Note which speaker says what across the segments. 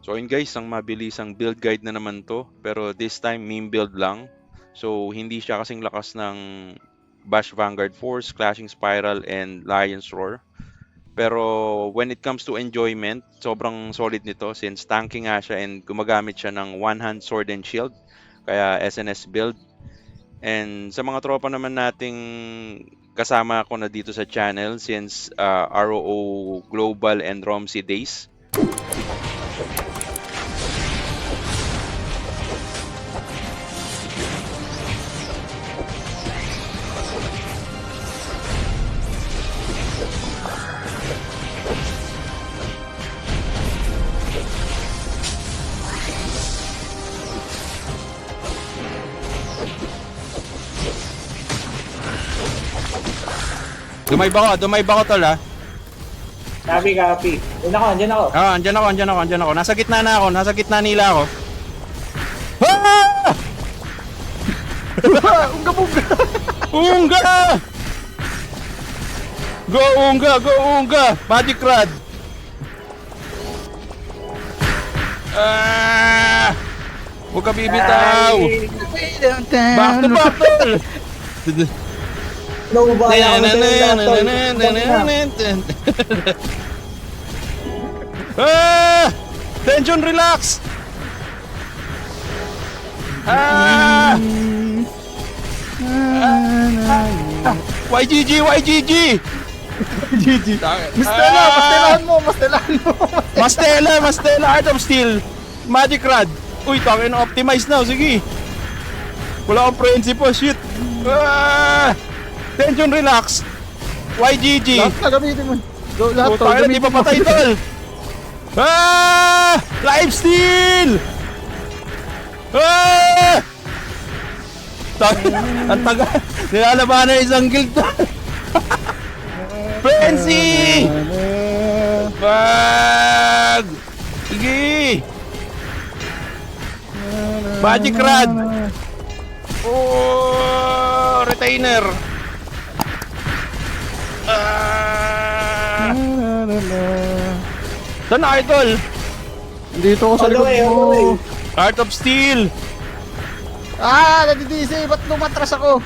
Speaker 1: So ayun guys, ang mabilisang build guide na naman to. Pero this time meme build lang. So hindi siya kasing lakas ng Bash Vanguard Force, Clashing Spiral, and Lion's Roar. Pero when it comes to enjoyment, sobrang solid nito since tanky nga siya and gumagamit siya ng one hand sword and shield. Kaya SNS build. And sa mga tropa naman nating kasama ko na dito sa channel since ROO Global and Romsey days. Dumay ba ko tol ha?
Speaker 2: Copy. Andyan ako.
Speaker 1: Andyan ako. Nasa gitna nila ako. Ah! Unga! Go Unga! Magic Rod! Ah! Huwag ka bibitaw! Back to back, tol!
Speaker 2: Nauubahan ako
Speaker 1: Ah! Tension, relax! Ah! YGG!
Speaker 3: Mastelahan mo.
Speaker 1: Mastela, Art of Steel, Magic Rod. Uy, tangin, optimize na, sige. Wala akong principle, shit. Ah! Tension, relax. YGG.
Speaker 3: Lahat na gamitin mo. Go, lahat to.
Speaker 1: Tangin, di pa patay, tol. Ah! Live steal! Ah! Ang taga, nilalabanan na isang guild to. Frenzy! Bag! Sige! Magic Rod! Oh! Retainer! Ah! Saan na, idol?
Speaker 3: Dito ako sa
Speaker 2: All the
Speaker 3: likod
Speaker 2: way.
Speaker 3: mo.
Speaker 1: Art of Steel!
Speaker 3: Nadidisi. Ba't lumatras ako?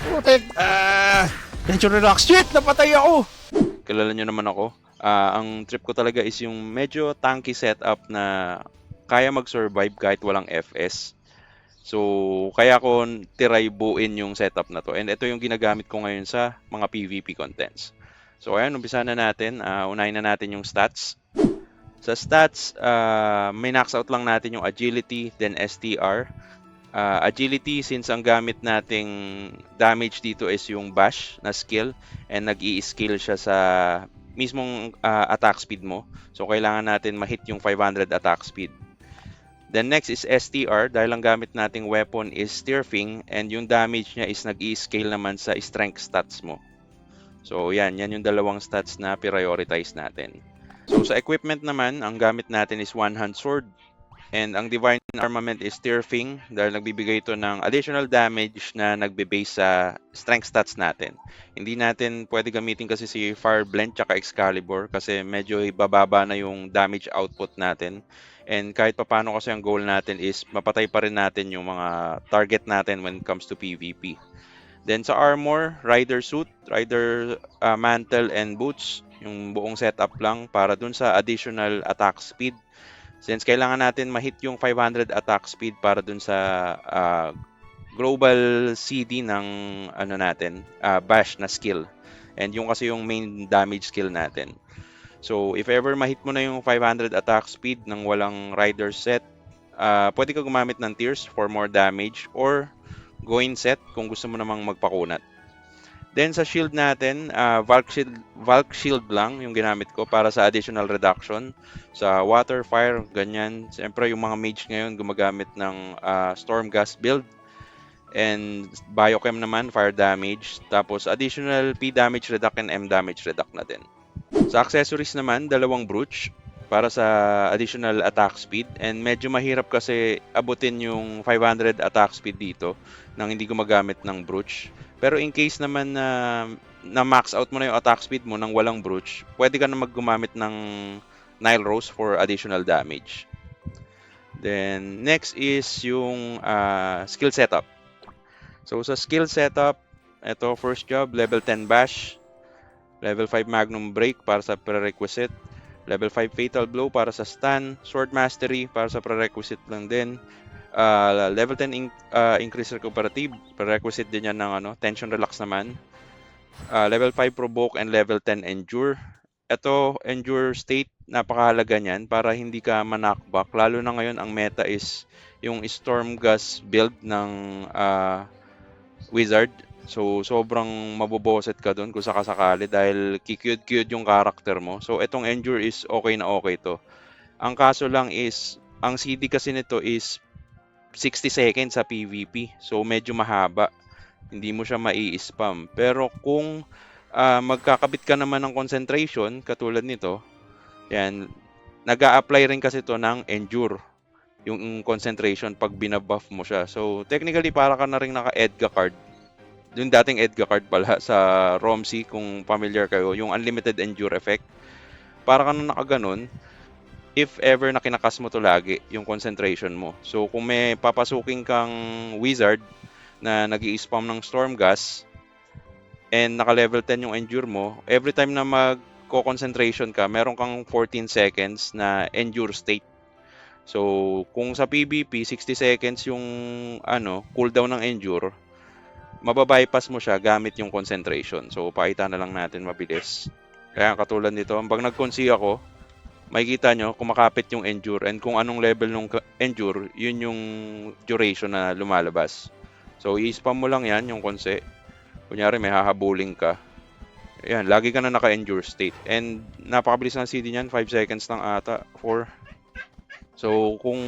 Speaker 3: Putek.
Speaker 1: Tension, relax. Shit! Napatay ako! Kilala nyo naman ako. Ang trip ko talaga is yung medyo tanky setup na kaya mag-survive kahit walang FS. So, kaya ko tiray buuin yung setup na to. And ito yung ginagamit ko ngayon sa mga PvP contents. So, ayan, umpisa na natin. Unahin na natin yung stats. Sa stats, may max out lang natin yung agility, then STR. Agility, since ang gamit nating damage dito is yung bash na skill and nag-i-scale siya sa mismong attack speed mo. So, kailangan natin ma-hit yung 500 attack speed. Then next is STR, dahil ang gamit nating weapon is Stirfing and yung damage niya is nag-i-scale naman sa strength stats mo. So, yan yung dalawang stats na prioritize natin. So, sa equipment naman, ang gamit natin is one-hand sword. And ang Divine Armament is Stirfing dahil nagbibigay ito ng additional damage na nagbe-base sa strength stats natin. Hindi natin pwede gamitin kasi si Fire Blend tsaka Excalibur kasi medyo bababa na yung damage output natin. And kahit papano kasi ang goal natin is mapatay pa rin natin yung mga target natin when it comes to PvP. Then sa armor, Rider Suit, Rider Mantle and Boots, yung buong setup lang para dun sa additional attack speed. Since kailangan natin ma-hit yung 500 attack speed para dun sa global CD ng bash na skill. And yung kasi yung main damage skill natin. So if ever ma-hit mo na yung 500 attack speed ng walang rider set, pwede ka gumamit ng tears for more damage or Goin set kung gusto mo namang magpakunat. Then sa shield natin, Valk shield lang yung ginamit ko para sa additional reduction sa water, fire, ganyan. Siyempre yung mga mage ngayon gumagamit ng storm gas build and biochem naman, fire damage. Tapos additional P damage reduct and M damage reduct na din. Sa accessories naman, dalawang brooch para sa additional attack speed and medyo mahirap kasi abutin yung 500 attack speed dito nang hindi gumagamit ng brooch. Pero in case naman na max out mo na yung attack speed mo nang walang brooch, pwede ka na maggumamit ng Nile Rose for additional damage. Then next is yung skill setup. So sa skill setup, ito first job, level 10 Bash, level 5 Magnum Break para sa prerequisite, level 5 Fatal Blow para sa stun, Sword Mastery para sa prerequisite lang din, level 10 Increase Recuperative, prerequisite din yan ng Tension Relax naman, level 5 Provoke and level 10 Endure. Ito, Endure State, napakahalaga niyan para hindi ka manakback, lalo na ngayon ang meta is yung Storm Gus build ng Wizard. So, sobrang maboboset ka doon kung sakasakali dahil kikiyod-kiyod yung karakter mo. So, itong Endure is okay na okay to. Ang kaso lang is, ang CD kasi nito is 60 seconds sa PvP. So, medyo mahaba. Hindi mo siya mai-spam. Pero kung magkakabit ka naman ng concentration, katulad nito, yan, nag-a-apply rin kasi to ng Endure, yung concentration pag binabuff mo siya. So, technically, para ka na rin naka-EDGA card. Yung dating EDGA card pala sa ROMC, kung familiar kayo, yung Unlimited Endure effect. Para ka na nakaganon, if ever na kinakas mo to lagi, yung concentration mo. So, kung may papasukin kang wizard na nag-i-spam ng Storm Gas, and naka-level 10 yung Endure mo, every time na magko-concentration ka, meron kang 14 seconds na Endure state. So, kung sa PvP, 60 seconds yung cooldown ng Endure, mababypass mo siya gamit yung concentration. So, pakita na lang natin mabilis. Kaya katulad nito, pag nag-consi ako, makikita nyo, kumakapit yung Endure. And kung anong level ng Endure, yun yung duration na lumalabas. So, i-spam mo lang yan, yung consi. Kunyari, may hahabulin ka. Ayan, lagi ka na naka-Endure state. And napakabilis ng CD niyan, 5 seconds lang ata, 4. So, kung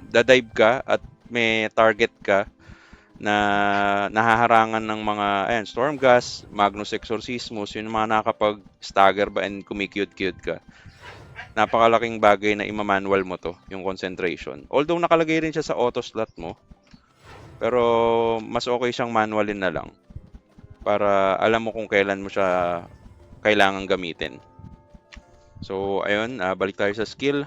Speaker 1: dadive ka at may target ka, na nahaharangan ng mga Storm Gas, Magnus Exorcismus, yun yung mga nakakapag-stagger ba and kumikiyod-kiyod ka. Napakalaking bagay na ima-manual mo to, yung concentration. Although nakalagay rin siya sa auto slot mo, pero mas okay siyang manualin na lang para alam mo kung kailan mo siya kailangan gamitin. So, ayun, balik tayo sa skill.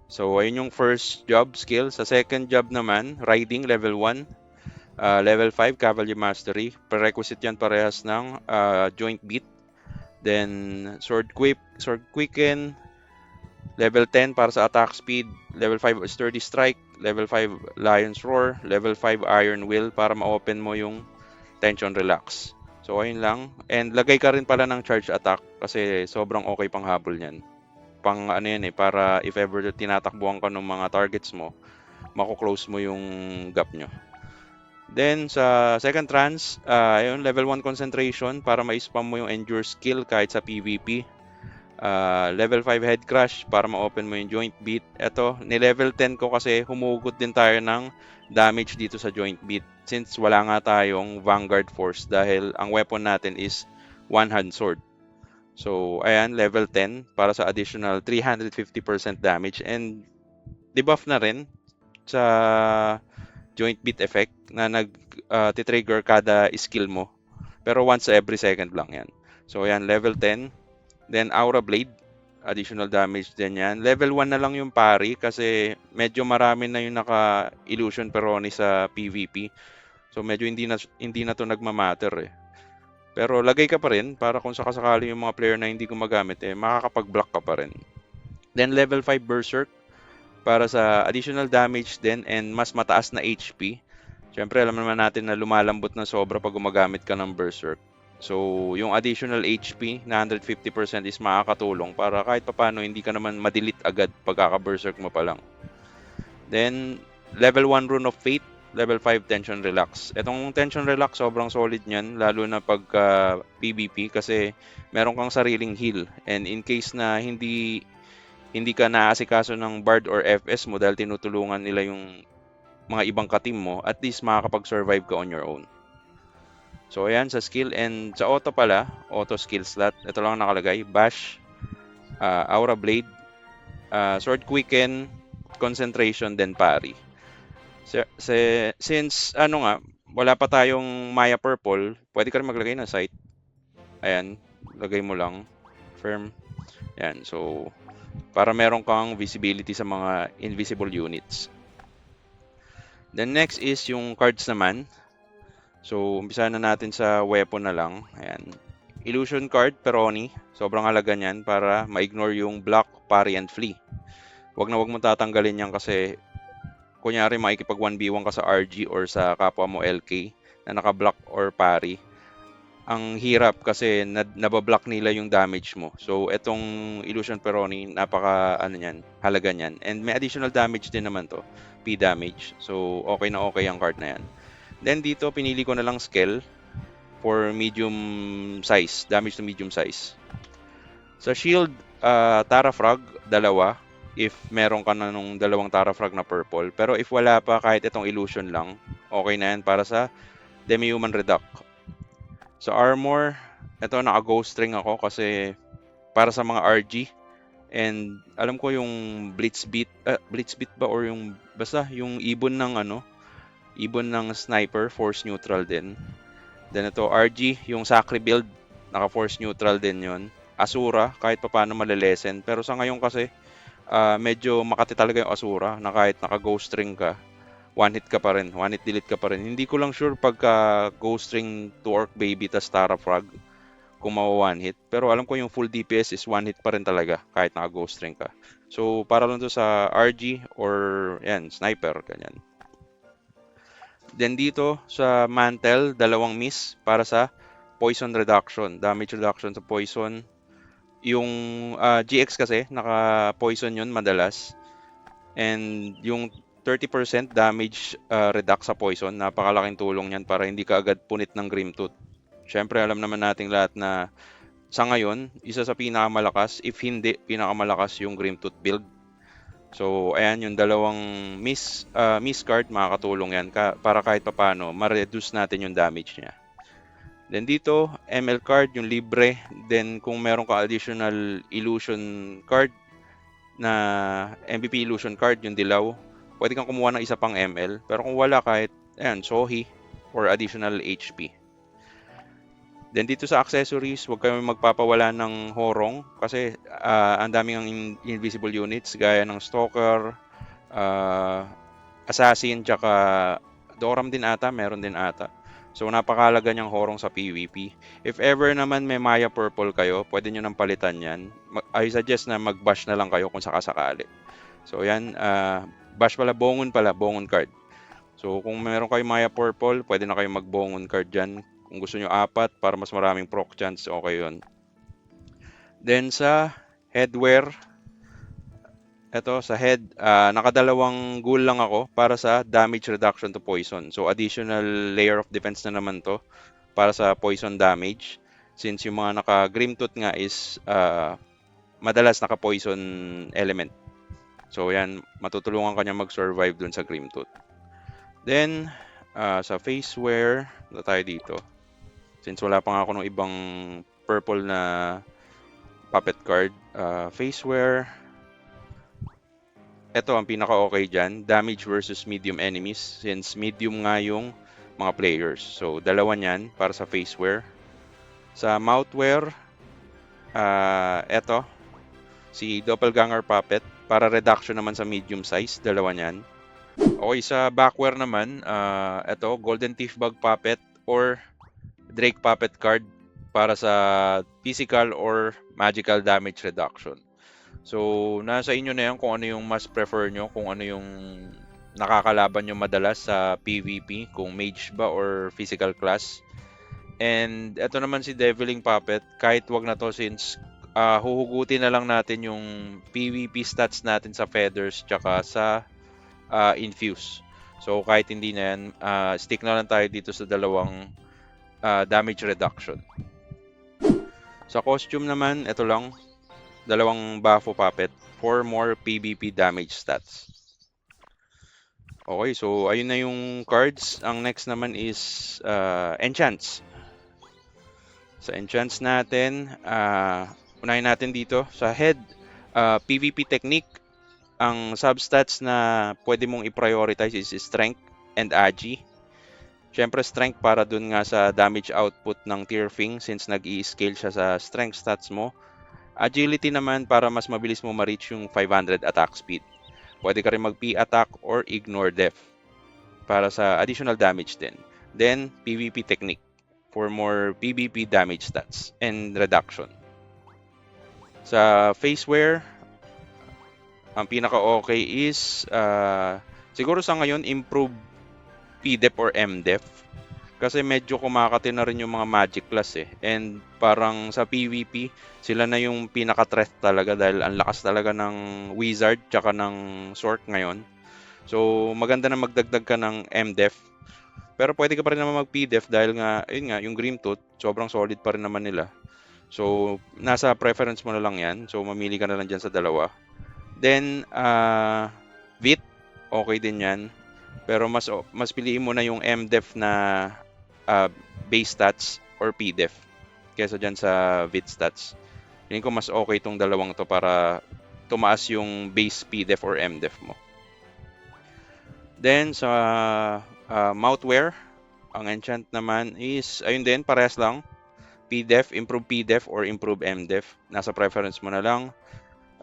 Speaker 1: So, ayun yung first job, skill. Sa second job naman, riding, level 1. Level 5, cavalry mastery. Prerequisite yan parehas ng joint beat. Then, sword quicken. Level 10 para sa attack speed. Level 5, sturdy strike. Level 5, lion's roar. Level 5, iron will para ma-open mo yung tension relax. So, ayun lang. And lagay ka rin pala ng charge attack kasi sobrang okay pang habol niyan. Pang para if ever tinatakbuhan ka ng mga targets mo, mako-close mo yung gap nyo. Then, sa second trance, ayun, level 1 concentration para ma-spam mo yung endure skill kahit sa PvP. Level 5 head crush para ma-open mo yung joint beat. Ito, ni-level 10 ko kasi humugot din tayo ng damage dito sa joint beat since wala nga tayong Vanguard Force dahil ang weapon natin is one-hand sword. So, ayan, level 10 para sa additional 350% damage and debuff na rin sa joint beat effect na nag-trigger kada skill mo. Pero once every second lang yan. So, ayan, level 10. Then, Aura Blade, additional damage din yan. Level 1 na lang yung pari kasi medyo marami na yung naka-illusion peroni sa PvP. So, medyo hindi na to nagmamatter eh. Pero lagay ka pa rin para kung sakasakali yung mga player na hindi gumagamit, makakapag-block ka pa rin. Then level 5 Berserk para sa additional damage din and mas mataas na HP. Siyempre, alam naman natin na lumalambot na sobra pag gumagamit ka ng Berserk. So, yung additional HP na 150% is makakatulong para kahit papano hindi ka naman ma-delete agad pagkaka-Berserk mo pa lang. Then, level 1 Rune of Fate. Level 5 Tension Relax. Itong Tension Relax, sobrang solid niyan, lalo na pag PvP kasi meron kang sariling heal. And in case na hindi ka naaasikaso ng Bard or FS mo dahil tinutulungan nila yung mga ibang ka-team mo, at least makakapag-survive ka on your own. So, ayan, sa skill. And sa auto pala, auto skill slot, ito lang nakalagay, Bash, Aura Blade, Sword Quicken, Concentration, then Parry. Since wala pa tayong Maya Purple, pwede ka rin maglagay ng sight. Ayan, lagay mo lang. Firm. Yan, so para meron kang visibility sa mga invisible units. Then next is yung cards naman. So umpisa na natin sa weapon na lang. Ayan. Illusion card, Peroni. Sobrang halaga niyan para ma-ignore yung block, parry, and flee. Wag mo tatanggalin yan kasi kunyari makikipag 1v1 ka sa RG or sa kapwa mo LK na naka-block or parry. Ang hirap kasi nabablock nila yung damage mo. So etong Illusion Peroni, napaka halaga niyan. And may additional damage din naman to, P damage. So okay na okay ang card na yan. Then dito pinili ko na lang Scale for medium size, damage to medium size. Sa shield, Tara Frog, dalawa. If meron ka na nung dalawang Tara Frog na purple. Pero if wala pa, kahit itong illusion lang, okay na yan para sa Demi-Human Reduct. Sa armor, ito naka-ghost string ako kasi para sa mga RG. And alam ko yung Blitz Beat ba or yung basta yung ibon ng sniper, force neutral din. Then ito RG, yung Sacri build, naka-force neutral din yon. Asura, kahit pa paano malelesen. Pero sa ngayon kasi, medyo makati talaga yung Asura na kahit naka-ghost string ka, one hit ka pa rin, one hit delete ka pa rin. Hindi ko lang sure pagka ghost string to Orc Baby tas Tara Frog kung mawa one hit. Pero alam ko yung full DPS is one hit pa rin talaga kahit naka-ghost string ka. So para lang to sa RG or yan, sniper, ganyan. Then dito sa mantle, dalawang miss para sa poison reduction, damage reduction sa poison. Yung GX kasi, naka-poison yun madalas. And yung 30% damage reduct sa poison, napakalaking tulong yan para hindi ka agad punit ng Grimtooth. Syempre alam naman nating lahat na sa ngayon, isa sa pinakamalakas, if hindi pinakamalakas yung Grimtooth build. So, ayan yung dalawang miss card, makakatulong yan para kahit papano, ma-reduce natin yung damage niya. Then dito, ML card, yung libre. Then kung meron ka additional illusion card na MVP illusion card, yung dilaw, pwede kang kumuha ng isa pang ML. Pero kung wala, kahit, ayan, Sohi or additional HP. Then dito sa accessories, huwag kayong magpapawala ng horong kasi ang daming ang invisible units gaya ng Stalker, Assassin, tsaka Doram din ata, meron din ata. So napakahalaga niyang horong sa PvP. If ever naman may Maya Purple kayo, pwede nyo nang palitan yan. I suggest na mag-bash na lang kayo kung sakasakali. So yan, bash bongon card. So kung meron kayo Maya Purple, pwede na kayo mag-bongon card dyan. Kung gusto nyo 4 para mas maraming proc chance, okay yun. Then sa headwear, eto sa head, nakadalawang ghoul lang ako para sa damage reduction to poison. So additional layer of defense na naman to para sa poison damage. Since yung mga naka-Grimtooth nga is madalas naka-poison element. So yan, matutulungan ka niya mag-survive dun sa Grimtooth. Then, sa face wear, na tayo dito. Since wala pa nga ako ng ibang purple na puppet card, face wear, ito ang pinaka-okay dyan, damage versus medium enemies. Since medium nga yung mga players. So, dalawa niyan para sa face wear. Sa mouth wear, ito, si Doppelganger Puppet, para reduction naman sa medium size, dalawa niyan. Okay, sa backwear naman, ito, Golden Thief Bug Puppet or Drake Puppet card para sa physical or magical damage reduction. So, nasa inyo na yan kung ano yung mas prefer nyo, kung ano yung nakakalaban nyo madalas sa PvP, kung mage ba or physical class. And ito naman si Deviling Puppet, kahit wag na to since huhugutin na lang natin yung PvP stats natin sa Feathers tsaka sa Infuse. So, kahit hindi na yan, stick na lang tayo dito sa dalawang damage reduction. Sa costume naman, ito lang, dalawang Bafo Puppet for more PvP damage stats. Okay, so ayun na yung cards. Ang next naman is enchants. Sa enchants natin, unahin natin dito sa head, PvP technique. Ang substats na pwede mong i-prioritize is strength and agi. Siyempre strength para dun nga sa damage output ng Tearfing since nag-i-scale siya sa strength stats mo. Agility naman para mas mabilis mo ma-reach yung 500 attack speed. Pwede ka rin mag-P-attack or ignore def para sa additional damage din. Then, PvP technique for more PvP damage stats and reduction. Sa face wear, ang pinaka-okay is siguro sa ngayon improve PDEF or MDEF kasi medyo kumakati na rin yung mga magic class and parang sa PvP sila na yung pinaka-threat talaga dahil ang lakas talaga ng wizard tsaka ng sorc ngayon. So maganda na magdagdag ka ng MDEF pero pwede ka pa rin naman mag-PDEF dahil nga yun nga yung Grimtooth sobrang solid pa rin naman nila. So nasa preference mo na lang yan, so mamili ka na lang dyan sa dalawa. Then, VIT, okay din yan. Pero mas piliin mo na yung MDEF na base stats or PDEF kaysa dyan sa VIT stats. Tingin ko mas okay itong dalawang to para tumaas yung base PDEF or MDEF mo. Then, sa mouthwear, ang enchant naman is, ayun din, parehas lang. PDEF, improve PDEF or improve MDEF. Nasa preference mo na lang.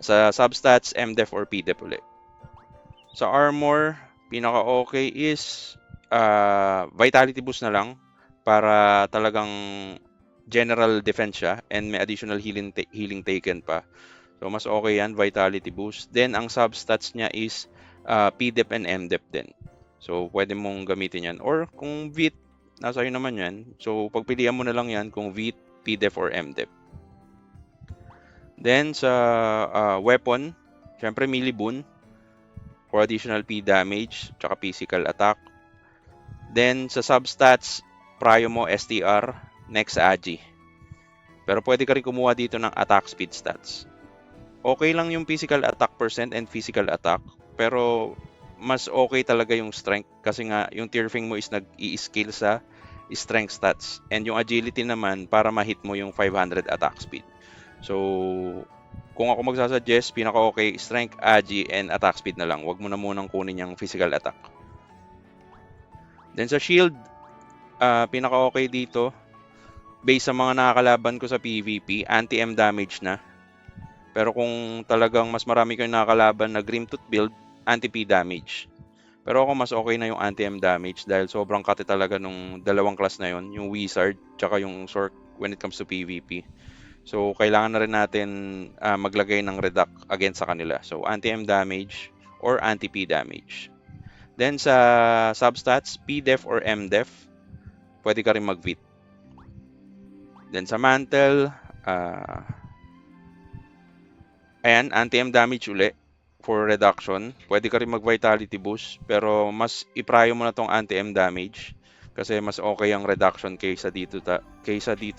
Speaker 1: Sa substats, MDEF or PDEF ulit. Sa armor, pinaka-okay is vitality boost na lang para talagang general defense siya and may additional healing taken pa. So, mas okay yan, vitality boost. Then, ang substats niya is PDEF and MDEF din. So, pwede mong gamitin yan. Or kung VIT, nasa iyo naman yan. So, pagpilian mo na lang yan kung VIT, PDEF or MDEF. Then sa weapon, syempre melee boon for additional P damage tsaka physical attack. Then sa substats, prio mo STR, next Agi. Pero pwede ka rin kumuha dito ng attack speed stats. Okay lang yung physical attack percent and physical attack, pero mas okay talaga yung strength kasi nga yung Tearfing mo is nag-i-scale sa strength stats and yung agility naman para ma-hit mo yung 500 attack speed. So, kung ako magsasuggest, pinaka-okay, strength, agi, and attack speed na lang. Huwag mo na munang kunin yung physical attack. Then sa shield, pinaka-okay dito, based sa mga nakakalaban ko sa PvP, anti-M damage na. Pero kung talagang mas marami kayong nakakalaban na Grimtooth build, anti-P damage. Pero ako mas okay na yung anti-M damage dahil sobrang kate talaga nung dalawang class na yon, yung Wizard, tsaka yung Sorc when it comes to PvP. So, kailangan na rin natin maglagay ng reduct against sa kanila. So, anti-M damage or anti-P damage. Then, sa substats, PDEF or MDEF, pwede ka rin mag-VIT. Then, sa mantle, ayan, anti-M damage uli for reduction. Pwede ka rin mag-vitality boost, pero mas iprayo mo na tong anti-M damage. Kasi mas okay ang reduction kaysa dito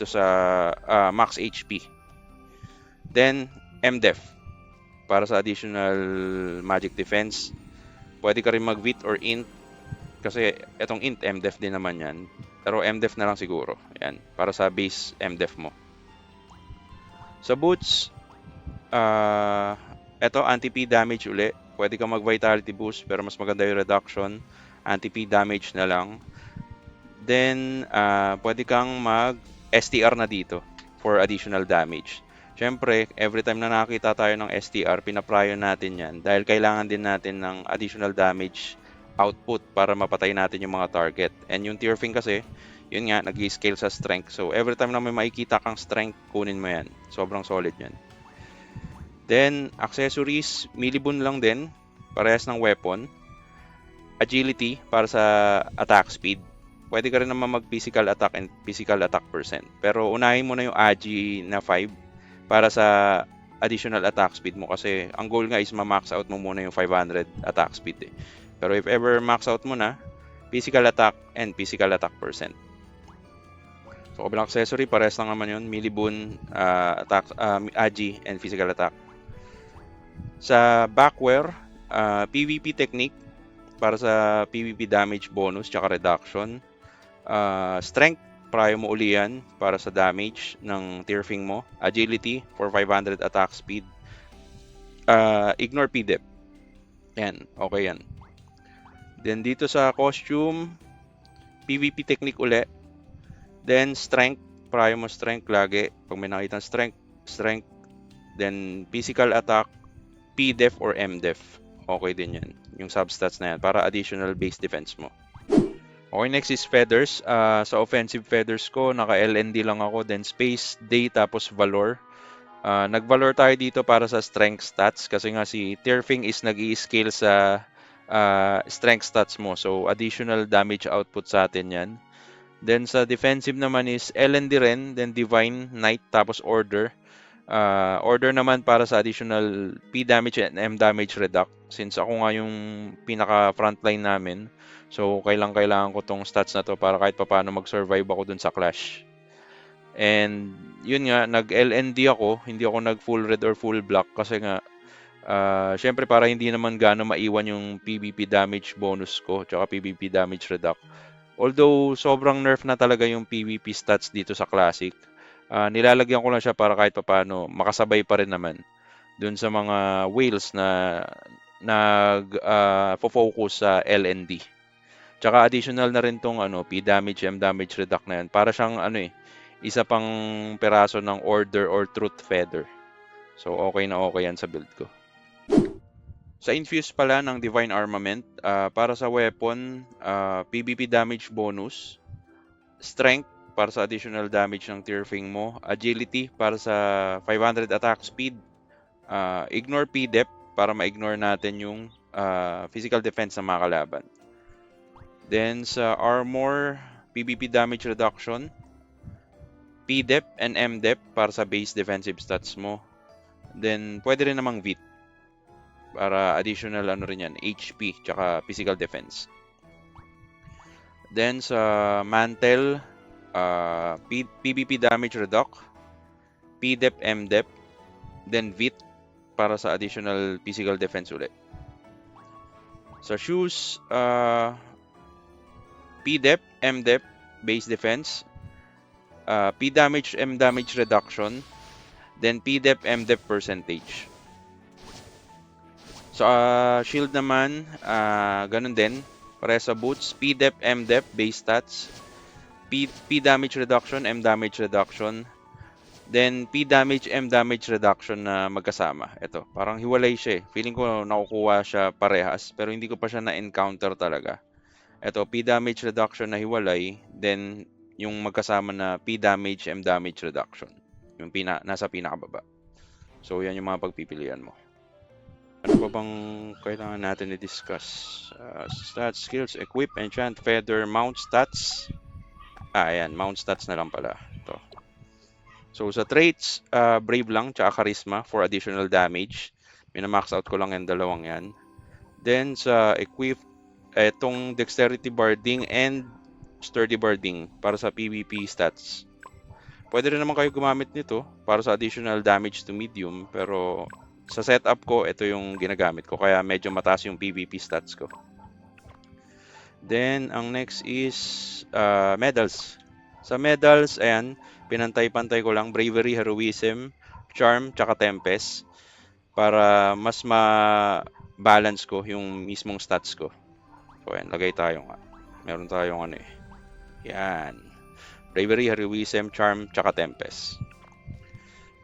Speaker 1: sa max HP. Then, MDEF. Para sa additional magic defense. Pwede ka rin mag-VIT or int. Kasi itong int, MDEF din naman yan. Pero MDEF na lang siguro. Yan. Para sa base MDEF mo. Sa boots, ito, anti-P damage uli. Pwede ka mag-vitality boost pero mas maganda yung reduction. Anti-P damage na lang. Then, pwede kang mag-STR na dito for additional damage. Siyempre, every time na nakakita tayo ng STR, pinaprayo natin yan dahil kailangan din natin ng additional damage output para mapatay natin yung mga target. And yung Tearfing kasi, yun nga, nag-scale sa strength. So, every time na may makikita kang strength, kunin mo yan. Sobrang solid yan. Then, accessories, melee boon lang din. Parehas ng weapon. Agility, para sa attack speed. Pwede ka rin naman mag-physical attack and physical attack percent. Pero unahin mo na yung Agi na 5 para sa additional attack speed mo. Kasi ang goal nga is ma-max out mo muna yung 500 attack speed. Pero if ever max out mo na, physical attack and physical attack percent. So, kabilang accessory, parehas lang naman yun. Melee boon, attack, Agi, and physical attack. Sa backwear, PvP technique para sa PvP damage bonus tsaka reduction. Strength, prio mo uli yan para sa damage ng Tearfing mo. Agility for 500 attack speed. Ignore PDEF. Yan, okay yan. Then dito sa costume, PvP technique uli. Then strength, prio mo strength lagi. Pag may nakita strength, Then physical attack, P-def or M-def. Okay din yan. Yung substats na yan para additional base defense mo. Okay, next is feathers. Sa offensive feathers ko, naka LND lang ako. Then space, day, tapos valor. Nag-valor tayo dito para sa strength stats kasi nga si Tyrfing is nag-i-scale sa strength stats mo. So, additional damage output sa atin yan. Then sa defensive naman is LND rin, then Divine, Knight, tapos Order. Order naman para sa additional P damage and M damage reduct. Since ako nga yung pinaka frontline namin, so kailangan ko tong stats na to para kahit papaano mag-survive ako dun sa clash. And yun nga, nag-LND ako, hindi ako nag-full red or full black kasi nga syempre para hindi naman gaano maiwan yung PvP damage bonus ko tsaka PvP damage reduct. Although sobrang nerf na talaga yung PvP stats dito sa Classic, nilalagyan ko lang siya para kahit papaano makasabay pa rin naman dun sa mga whales na nag-focus sa LND. Tsaka additional na rin tong P damage, M damage reduct na yan. Para siyang isa pang peraso ng Order or Truth Feather. So okay na okay yan sa build ko. Sa infuse pala ng Divine Armament, para sa weapon, PvP damage bonus, strength para sa additional damage ng Tyrfing mo, agility para sa 500 attack speed, ignore P-dep para ma-ignore natin yung physical defense ng mga kalaban. Then sa armor, PvP damage reduction, P-dep and M-dep para sa base defensive stats mo. Then pwede rin namang VIT para additional rin yan, HP tsaka physical defense. Then sa mantle, PvP damage reduct, P-dep, M-dep, then VIT para sa additional physical defense ulit. Sa shoes, P-dep, M-dep, base defense, P damage, M damage reduction, then P-dep, M-dep percentage. Sa shield naman, ganun din. Para sa boots, P-dep, M-dep, base stats, P damage reduction, M damage reduction, then P damage, M damage reduction na magkasama. Ito, parang hiwalay siya eh. Feeling ko nakukuha siya parehas, pero hindi ko pa siya na-encounter talaga. Ito, P damage reduction na hiwalay, then yung magkasama na P damage, M damage reduction. Yung nasa pinakababa. So, yan yung mga pagpipilian mo. Ano pa bang kailangan natin i-discuss? Stats, skills, equip, enchant, feather, mount stats. Ayan, mount stats na lang pala. Ito. So, sa traits, brave lang, tsaka charisma for additional damage. Minamax out ko lang yung dalawang yan. Then, sa equip, etong dexterity barding and sturdy barding para sa PvP stats. Pwede rin naman kayo gumamit nito para sa additional damage to medium, pero sa setup ko, ito yung ginagamit ko. Kaya medyo mataas yung PvP stats ko. Then, ang next is medals. Sa medals, ayan, pinantay-pantay ko lang bravery, heroism, charm, tsaka tempest para mas ma-balance ko yung mismong stats ko. So, ayan, lagay tayo nga. Meron tayong yan. Bravery, heroism, charm, tsaka tempest.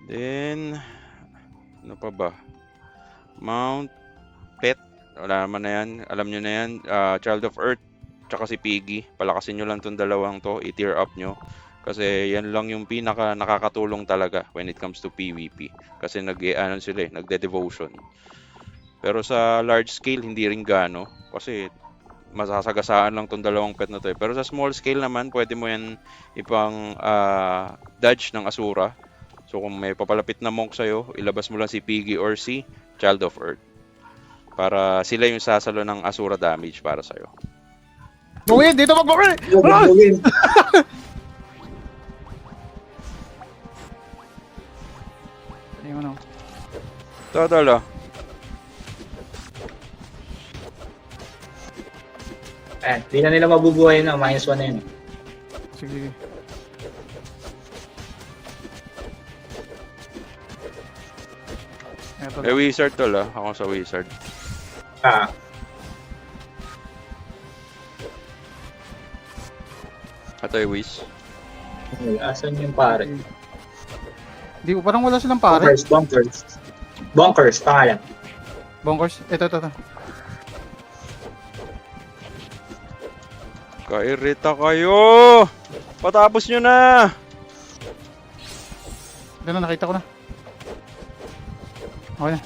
Speaker 1: Then, ano pa ba? Mount, pet, wala naman na yan. Alam nyo na yan. Child of Earth, tsaka si Piggy. Palakasin nyo lang tong dalawang to. I-tier up nyo. Kasi yan lang yung pinaka nakakatulong talaga when it comes to PvP. Kasi nagde-devotion. Pero sa large scale, hindi rin gaano. Kasi masasagasaan lang tong dalawang pet na to. Pero sa small scale naman, pwede mo yan ipang dodge ng Asura. So kung may papalapit na monk sa'yo, ilabas mo lang si Piggy or si Child of Earth. Para sila yung sasalo ng Asura damage para sa'yo.
Speaker 3: Bungin! Dito magbungin!
Speaker 2: Bugin.
Speaker 3: Ayun
Speaker 1: Tadala.
Speaker 2: Ayan, di na nila mabubuhay na. -1 na yun.
Speaker 3: Sige. Eto
Speaker 1: May wizard tol Ako sa wizard. Ito yung wiz.
Speaker 2: Asan yung pare?
Speaker 3: Di ko, parang wala silang pare.
Speaker 2: Bonkers, pangalan.
Speaker 3: Bonkers. Ito.
Speaker 1: Kairita kayo! Patapos nyo na!
Speaker 3: Ito na, nakita ko na. Okay na.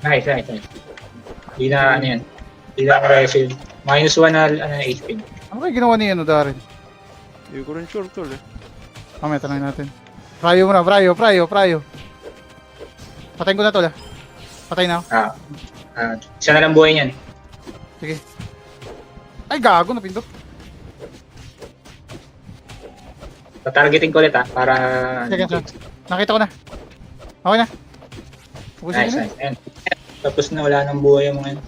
Speaker 2: Nice. Hindi na, ano yan. Hindi na wrestle. -1 na, HP.
Speaker 3: Ano kayo ginawa ni Darren?
Speaker 1: Hindi ko rin sure tol eh.
Speaker 3: Mamaya, tanongin natin. Prayo muna, prayo. Patayin ko na to, Patay na ako.
Speaker 2: Isa na lang buhay niyan.
Speaker 3: Sige. Ay, gago, napindot.
Speaker 2: Tatargeting ko ulit para...
Speaker 3: Sige. Nakita ko na. Okay na. Ubusin
Speaker 2: Nice.
Speaker 3: ko na.
Speaker 2: Ayan. Tapos na, wala nang buhay yung mga yan.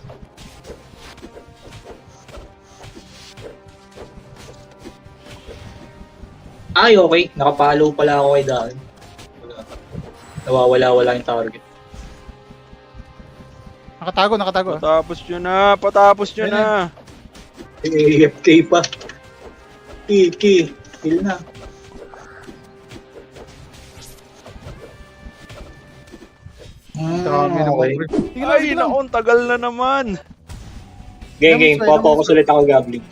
Speaker 2: Ay, okay. Nakapalo pala ako kay Darren. Nawawala-wala yung target.
Speaker 3: Nakatago.
Speaker 1: Patapos nyo na!
Speaker 2: AFK pa. Kill na. Okay.
Speaker 1: Ay, naon, tagal na naman!
Speaker 2: Game. Focus ulit ako, Gabling.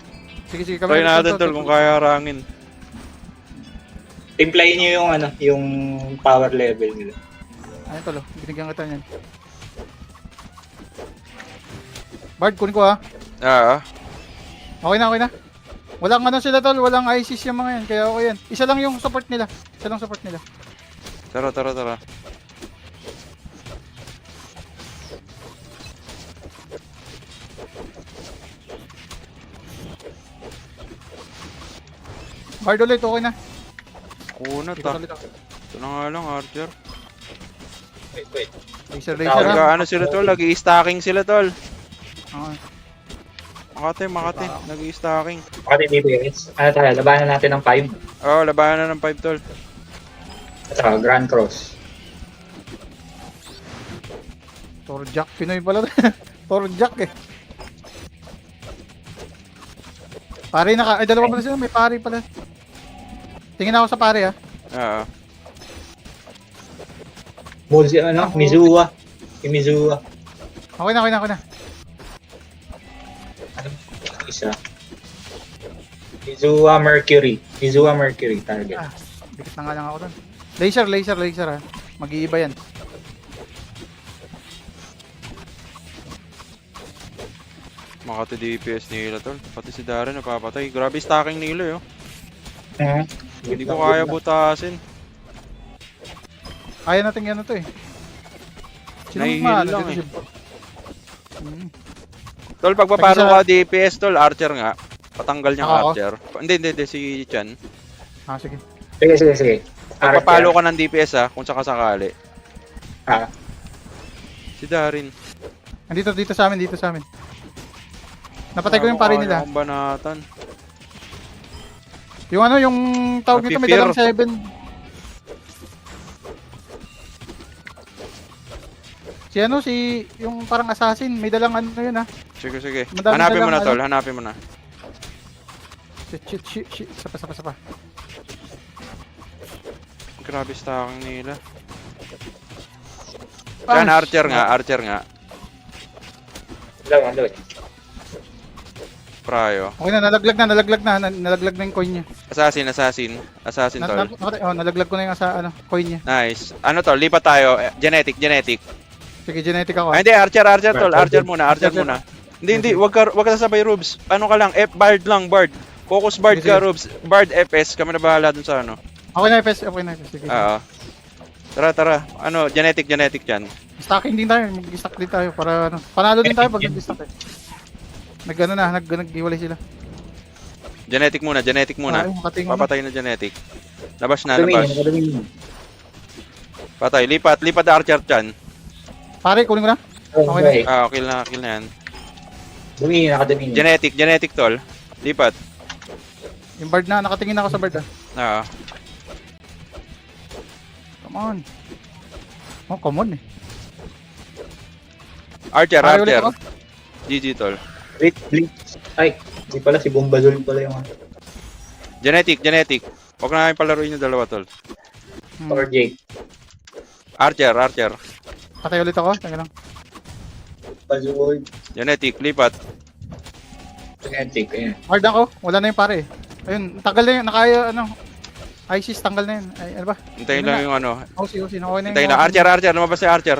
Speaker 3: Sige.
Speaker 1: Try natin tol kung kaya harangin.
Speaker 2: Timplayin niyo yung yung power level nila.
Speaker 3: Ayun tol, binigyan kita niyan. Bard, kunin ko ha. Okay na. Walang sila tol, walang ISIS yung mga yan, kaya okay yan. Isa lang support nila.
Speaker 1: Tara.
Speaker 3: Bard ulit, okay na.
Speaker 1: Kunat
Speaker 3: Ikot
Speaker 1: ah.
Speaker 3: ulit ako.
Speaker 1: Ito na nga lang, Archer.
Speaker 2: Wait.
Speaker 3: Laser
Speaker 1: Talaga,
Speaker 3: ha.
Speaker 1: ano sila tol, nag-i-stacking sila tol.
Speaker 3: Okay.
Speaker 1: Makati, nag-i-stacking.
Speaker 2: Bakit hindi BS? Ano tayo? Labanan natin ng 5.
Speaker 1: Oo, labanan na ng 5 tol.
Speaker 2: Ito, Grand Cross.
Speaker 3: Torjak, Pinoy pala. Torjak eh. Pare ay dalawa pala sila, may pare pala. Tingin ako sa pare ha.
Speaker 1: Oo.
Speaker 2: Mizuwa. Yung Mizuwa.
Speaker 3: Okay na.
Speaker 2: Isa. Mizuwa Mercury target.
Speaker 3: Dikit na nga lang ako doon. Laser ha. Mag-iiba yan.
Speaker 1: Makati DPS nila tol. Pati si Darren napapatay. Grabe stacking nila eh. Hindi ko kaya butasin.
Speaker 3: Kaya natin yan to eh.
Speaker 1: Nahihil lang
Speaker 3: dito
Speaker 1: eh.
Speaker 3: Hmm.
Speaker 1: Tol, pagpaparo
Speaker 3: Pag-isa-
Speaker 1: ka DPS tol, Archer nga. Patanggal niyang
Speaker 3: Ako?
Speaker 1: Archer. Hindi, si Chan.
Speaker 3: Sige.
Speaker 2: Sige.
Speaker 1: Pagpapalo ka ng DPS kung sakasakali. Si Darren.
Speaker 3: Dito sa amin. Napatay ko yung pare nila.
Speaker 1: Akong banatan.
Speaker 3: Yung yung tawag nito may
Speaker 1: Fear.
Speaker 3: dalang 7. Si yung parang assassin, may dalang yun ha.
Speaker 1: Sige.
Speaker 3: Madami
Speaker 1: Hanapin mo
Speaker 3: dalang
Speaker 1: na tol, hanapin mo na.
Speaker 3: Shit. Sapa.
Speaker 1: Grabe stacking nila. Chan, Archer nga.
Speaker 2: Ano?
Speaker 3: Okay
Speaker 1: Prayo.
Speaker 3: na, nalaglag na yung coin niya.
Speaker 1: Assassin tol.
Speaker 3: Nalaglag ko na yung coin niya.
Speaker 1: Nice. Ano tol, lipat tayo. Genetic.
Speaker 3: Sige, genetic ako.
Speaker 1: Hindi, Archer tol. Archer muna. Hindi. Wag ka sasabay, Rubes. Ano ka lang, Bard lang. Focus Bard ka, Rubes. Bard FS, kami na bahala dun sa ano.
Speaker 3: Okay na, FS. Sige.
Speaker 1: Oo. Tara. Ano, genetic yan.
Speaker 3: Stacking din tayo, mag-stack din tayo para panalo din tayo pag nag-stack eh. Nag-iwalay sila.
Speaker 1: Genetic muna.
Speaker 3: Ay, makatingin mo.
Speaker 1: Papatay na genetic. Labas.
Speaker 2: Dominion.
Speaker 1: Patay, lipat Archer Chan.
Speaker 3: Pare, kunin ko na. Okay na.
Speaker 1: Kill na yan.
Speaker 2: Dominion, naka-Dominion.
Speaker 1: Genetic tol. Lipat.
Speaker 3: Yung Bard na, nakatingin ako sa Bard ah.
Speaker 1: Oo.
Speaker 3: Come on. Oh, come on eh.
Speaker 1: Archer.
Speaker 3: Pare ulit ako.
Speaker 1: GG tol.
Speaker 2: Blitz. Ay, hindi pala si Bombazul pala yung
Speaker 1: Genetic. Huwag na namin palaruin yung dalawa tol.
Speaker 2: Or Jake.
Speaker 1: Archer, archer.
Speaker 3: Patay ulit ako. Teka lang.
Speaker 2: Buzzword.
Speaker 1: Genetic, lipat.
Speaker 2: Genetic, ayan.
Speaker 3: Hard ako. Wala na yung pare. Ayun, tagal na yun. Nakaya, ano. ISIS, tanggal na yun. Ay, ano ba?
Speaker 1: Hintayin lang yung ano.
Speaker 3: Osi, okay na
Speaker 1: Hintayin
Speaker 3: yung
Speaker 1: lang. Archer, archer. Lumabas si archer.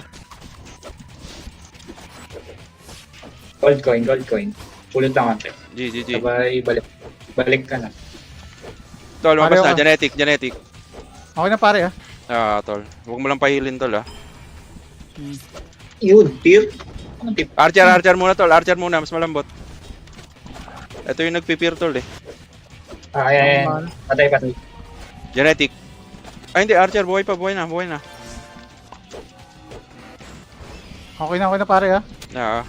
Speaker 2: Gold coin, gold coin. Pulot lang konti.
Speaker 1: GG.
Speaker 2: Sabay, balik. Balik ka na.
Speaker 1: Tol, lumabas
Speaker 3: Pare
Speaker 1: na.
Speaker 3: ako.
Speaker 1: Genetic, genetic.
Speaker 3: Okay na pare ah.
Speaker 1: Tol. Huwag mo lang pahilin, tol, ah.
Speaker 2: Yun, tip. Ano tip?
Speaker 1: Archer, archer muna, tol. Archer muna. Mas malambot. Ito yung nagpipir, tol, eh.
Speaker 2: Ah, ayan. Patay, patay.
Speaker 1: Genetic. Ay, hindi. Archer. Buhay pa. Buhay na. Buhay na.
Speaker 3: Okay na pare ah.
Speaker 1: Ah.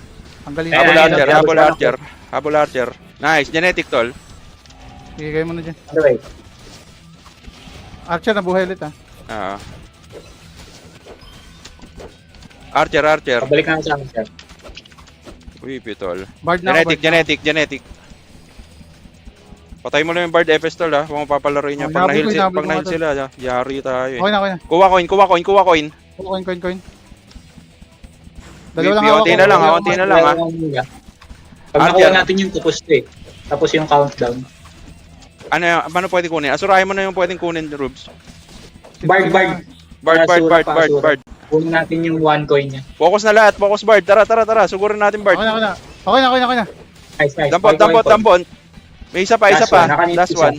Speaker 3: Ang galing.
Speaker 2: Ayan,
Speaker 1: Habol
Speaker 2: ayan,
Speaker 1: archer.
Speaker 2: ayan,
Speaker 1: Habol
Speaker 2: ayan.
Speaker 1: archer. Habol archer. Nice. Genetic, tol.
Speaker 3: Igay mo na dyan.
Speaker 2: Ano ba eh?
Speaker 3: Archer, nabuhay ulit ah.
Speaker 1: Ah. Archer, archer.
Speaker 2: Pabalik na sa akin, sir.
Speaker 1: Uy, pitol.
Speaker 3: Bard na ako.
Speaker 1: Genetic. Patay mo lang yung Bard FS, tol, ha. Kung papalaroin niya. Pag
Speaker 3: Hinabol ko, hinabol
Speaker 1: pag
Speaker 3: ko
Speaker 1: nahil
Speaker 3: nga, tol.
Speaker 1: sila, yari tayo, eh.
Speaker 3: Okay na.
Speaker 1: Kuha coin.
Speaker 3: Coin. Dalawa lang
Speaker 1: Wait,
Speaker 3: ako.
Speaker 1: onti na lang, ha. Onti na lang, ha.
Speaker 2: Pag
Speaker 1: Archer.
Speaker 2: nakuha natin yung tapos eh. Tapos yung countdown.
Speaker 1: Ano pwede kunin? Asurahin mo na yung pwedeng kunin, Rubes.
Speaker 2: Bard.
Speaker 1: Bard.
Speaker 2: Kunin natin yung 1 coin niya.
Speaker 1: Focus na lahat. Focus, Bard. Tara. Sugurin natin, Bard.
Speaker 3: Okay na.
Speaker 2: Nice.
Speaker 1: Dampot. May isa pa.
Speaker 2: Last one, nakanip
Speaker 1: Last
Speaker 2: isa.
Speaker 1: one.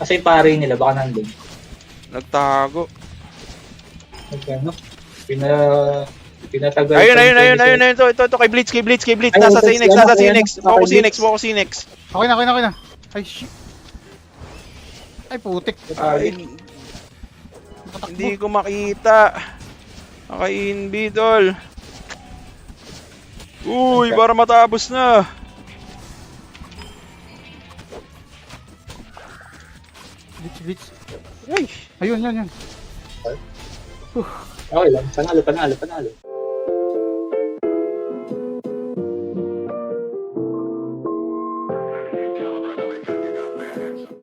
Speaker 2: Kasi pare nila, baka nandun.
Speaker 1: Nagtago.
Speaker 2: Okay, ano? Pinatagal.
Speaker 1: Ayun. Ito. Kay Blitz.
Speaker 2: Ayun,
Speaker 1: Nasa
Speaker 2: Blitz,
Speaker 1: Cinex.
Speaker 2: yan,
Speaker 1: Focus Cinex.
Speaker 3: Okay na. Ay, shit. Ay, putik.
Speaker 1: Ay, hindi ko makita. Naka-inbi, tol. Uy, para matapos na.
Speaker 3: Blitz.
Speaker 1: Ay.
Speaker 3: Ayun.
Speaker 2: Okay lang. Panalo.